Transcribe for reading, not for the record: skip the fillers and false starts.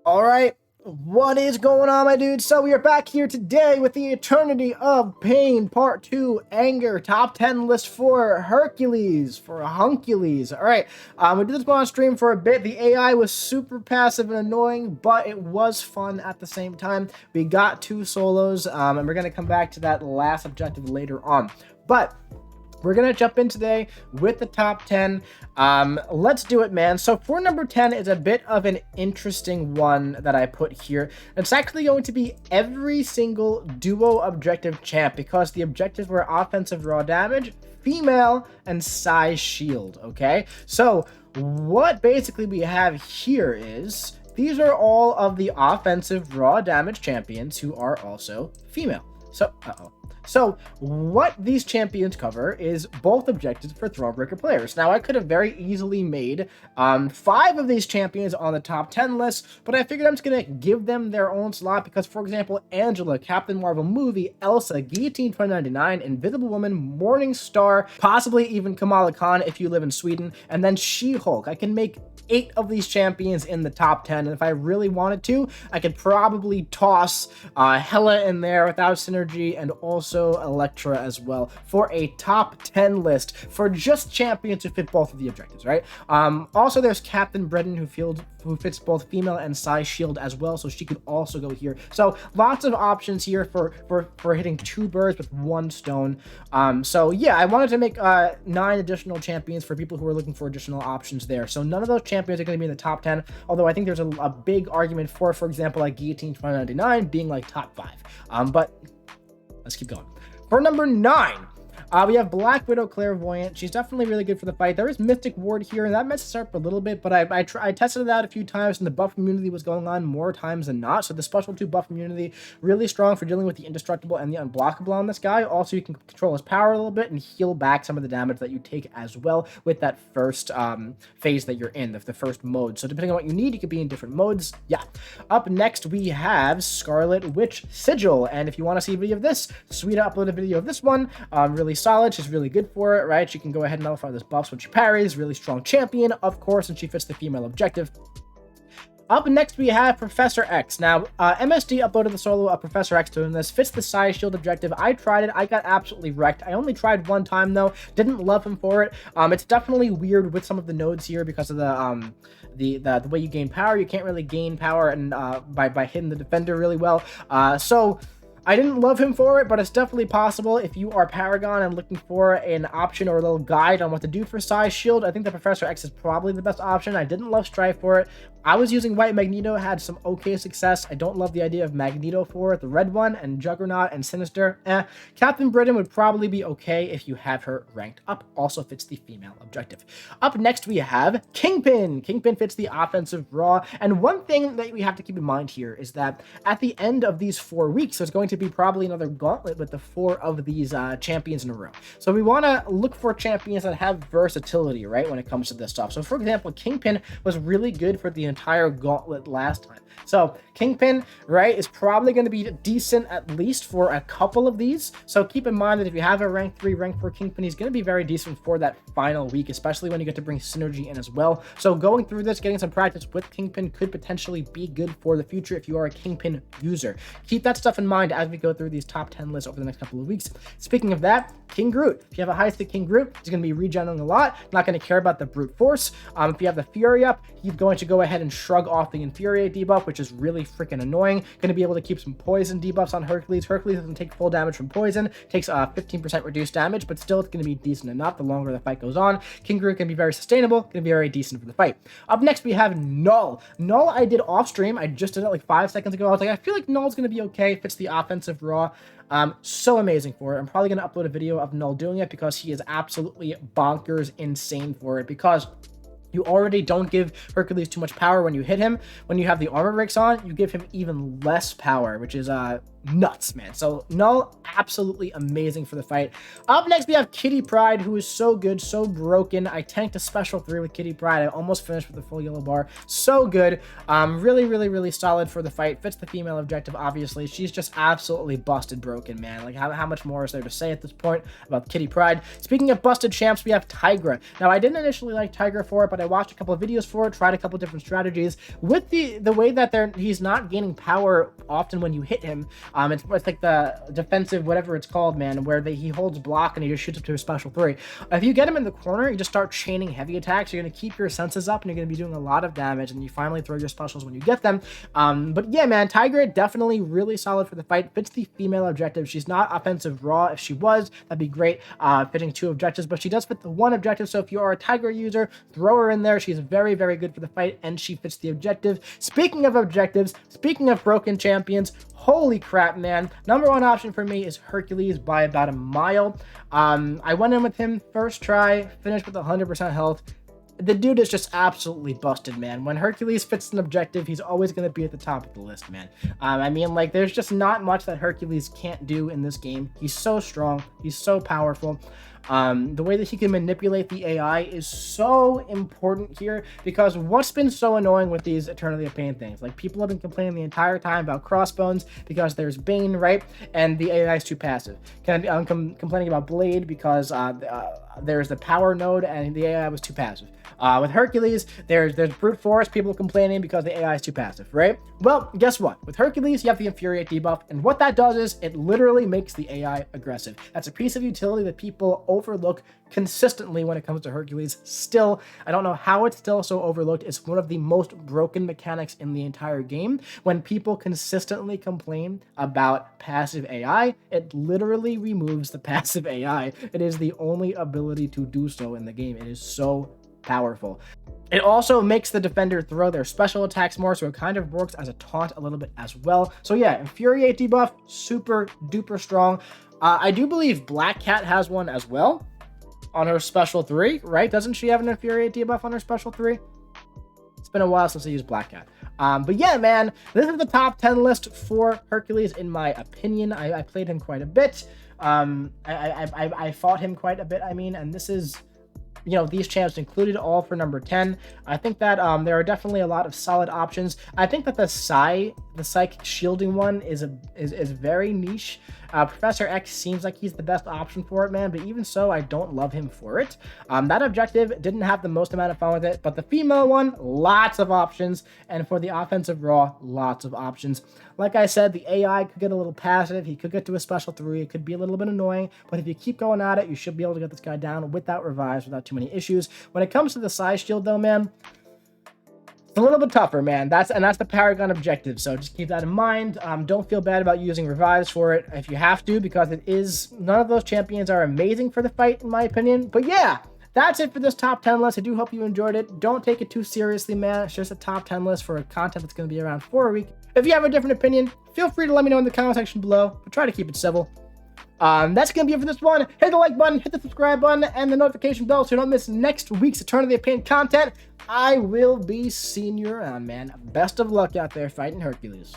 All right, what is going on, my dudes? So we are back here today with the Eternity of Pain Part 2 Anger Top 10 list for Hercules, for Huncules. All right, we did this one on stream for a bit. The AI was super passive and annoying, but it was fun at the same time. We got 2 solos, and we're going to come back to that last objective later on. But we're going to jump in today with the top 10. Let's do it, man. So for number 10 is a bit of an interesting one that I put here. It's actually going to be every single duo objective champ because the objectives were offensive raw damage, female, and size shield, okay? So what basically we have here is these are all of the offensive raw damage champions who are also female. So what these champions cover is both objectives for Thronebreaker players. Now, I could have very easily made 5 of these champions on the top 10 list, but I figured I'm just going to give them their own slot because, for example, Angela, Captain Marvel movie, Elsa, Guillotine 2099, Invisible Woman, Morning Star, possibly even Kamala Khan if you live in Sweden, and then She-Hulk. I can make 8 of these champions in the top 10, and if I really wanted to, I could probably toss Hela in there without synergy, and also Elektra as well for a top 10 list for just champions who fit both of the objectives, right? Also, there's Captain Britain who fits both female and size shield as well, so she could also go here. So lots of options here for hitting 2 birds with 1 stone. So yeah, I wanted to make 9 additional champions for people who are looking for additional options there. So none of those champions are going to be in the top 10, although I think there's a big argument for example, like Guillotine 2099 being like top 5. But let's keep going. For number 9, we have Black Widow Clairvoyant. She's definitely really good for the fight. There is Mystic Ward here, and that messes up a little bit, but I tested it out a few times, and the buff immunity was going on more times than not. So the special 2 buff immunity, really strong for dealing with the indestructible and the unblockable on this guy. Also, you can control his power a little bit and heal back some of the damage that you take as well with that first phase that you're in, the first mode. So depending on what you need, you could be in different modes. Yeah. Up next, we have Scarlet Witch Sigil, and if you want to see a video of this, Sweeta uploaded a video of this one. Really solid. She's really good for it, right? She can go ahead and nullify those buffs when she parries. Really strong champion, of course, and she fits the female objective. Up next, we have Professor X. Now, MSD uploaded the solo of Professor X doing this. Fits the size shield objective. I tried it. I got absolutely wrecked. I only tried 1 time, though. Didn't love him for it. It's definitely weird with some of the nodes here because of the way you gain power. You can't really gain power and by hitting the defender really well. So I didn't love him for it, but it's definitely possible if you are Paragon and looking for an option or a little guide on what to do for size shield. I think the Professor X is probably the best option. I didn't love Strife for it. I was using White Magneto, had some okay success. I don't love the idea of Magneto for it. The red one and Juggernaut and Sinister, Captain Britain would probably be okay if you have her ranked up. Also fits the female objective. Up next, we have Kingpin. Kingpin fits the offensive raw. And one thing that we have to keep in mind here is that at the end of these 4 weeks, there's going to be probably another gauntlet with the 4 of these champions in a row. So we want to look for champions that have versatility, right, when it comes to this stuff. So for example, Kingpin was really good for the entire gauntlet last time. So Kingpin, right, is probably going to be decent at least for a couple of these. So keep in mind that if you have a rank 3, rank 4 Kingpin, he's going to be very decent for that final week, especially when you get to bring synergy in as well. So going through this, getting some practice with Kingpin could potentially be good for the future if you are a Kingpin user. Keep that stuff in mind as we go through these top 10 lists over the next couple of weeks. Speaking of that, King Groot. If you have a high stick King Groot, he's going to be regenerating a lot. Not going to care about the brute force. If you have the Fury up, he's going to go ahead and shrug off the Infuriate debuff, which is really freaking annoying. Going to be able to keep some poison debuffs on Hercules. Hercules doesn't take full damage from poison. Takes 15% reduced damage, but still it's going to be decent enough the longer the fight goes on. King Groot can be very sustainable. Going to be very decent for the fight. Up next, we have Null. Null I did off stream. I just did it like 5 seconds ago. I was like, I feel like Null's going to be okay. Fits the offensive raw. So amazing for it. I'm probably going to upload a video of Null doing it because he is absolutely bonkers insane for it, because you already don't give Hercules too much power when you hit him. When you have the armor breaks on, you give him even less power, which is nuts, man. So Null, absolutely amazing for the fight. Up next, we have Kitty Pryde, who is so good, so broken. I tanked a special 3 with Kitty Pryde. I almost finished with the full yellow bar. So good. Really solid for the fight. Fits the female objective, obviously. She's just absolutely busted broken, man. Like, how much more is there to say at this point about Kitty Pryde? Speaking of busted champs, we have Tigra. Now, I didn't initially like Tigra for it, but I watched a couple of videos for it, tried a couple different strategies. With the way that he's not gaining power often when you hit him, it's like the defensive, whatever it's called, man, where he holds block and he just shoots up to a special 3. If you get him in the corner, you just start chaining heavy attacks. You're going to keep your senses up and you're going to be doing a lot of damage, and you finally throw your specials when you get them. But yeah, man, Tigra definitely really solid for the fight. Fits the female objective. She's not offensive raw. If she was, that'd be great, fitting 2 objectives, but she does fit the 1 objective. So if you are a Tigra user, throw her in there. She's very good for the fight, and she fits the objective. Speaking of objectives, speaking of broken champions, holy crap, man. Number 1 option for me is Hercules by about a mile. I went in with him first try, finished with 100% health. The dude is just absolutely busted, man. When Hercules fits an objective, he's always going to be at the top of the list, man. I mean, like, there's just not much that Hercules can't do in this game. He's so strong. He's so powerful. The way that he can manipulate the AI is so important here, because what's been so annoying with these Eternity of Pain things, like, people have been complaining the entire time about Crossbones because there's Bane, right? And the AI is too passive. Complaining about Blade because there's the power node and the AI was too passive. With Hercules, there's brute force, people complaining because the AI is too passive, right? Well, guess what? With Hercules, you have the Infuriate debuff, and what that does is it literally makes the AI aggressive. That's a piece of utility that people overlook consistently when it comes to Hercules. Still, I don't know how it's still so overlooked. It's one of the most broken mechanics in the entire game. When people consistently complain about passive AI, it literally removes the passive AI. It is the only ability to do so in the game. It is so powerful. It also makes the defender throw their special attacks more, so it kind of works as a taunt a little bit as well. So yeah, Infuriate debuff, super duper strong. I do believe Black Cat has one as well on her special 3, right? Doesn't she have an Infuriate debuff on her special 3? It's been a while since I used Black Cat. But yeah, man, this is the top 10 list for Hercules, in my opinion. I played him quite a bit. I fought him quite a bit, I mean, and this is, you know, these champs included, all for number 10. I think that there are definitely a lot of solid options. I think that the psychic shielding one is very niche. Professor X seems like he's the best option for it, man, but even so, I don't love him for it. That objective didn't have the most amount of fun with it, but the female one, lots of options, and for the offensive raw, lots of options. Like I said, the AI could get a little passive, he could get to a special 3, it could be a little bit annoying, but if you keep going at it, you should be able to get this guy down without revives, without too many issues. When it comes to the size shield, though, man, it's a little bit tougher, man. That's the Paragon objective, so just keep that in mind. Don't feel bad about using revives for it if you have to, because it is, none of those champions are amazing for the fight, in my opinion. But yeah, that's it for this top 10 list. I do hope you enjoyed it. Don't take it too seriously, man. It's just a top 10 list for content that's going to be around for a week. If you have a different opinion, feel free to let me know in the comment section below, but try to keep it civil. That's gonna be it for this one. Hit the like button, hit the subscribe button, and the notification bell so you don't miss next week's Eternity of Pain content. I will be seeing you around, man. Best of luck out there fighting Hercules.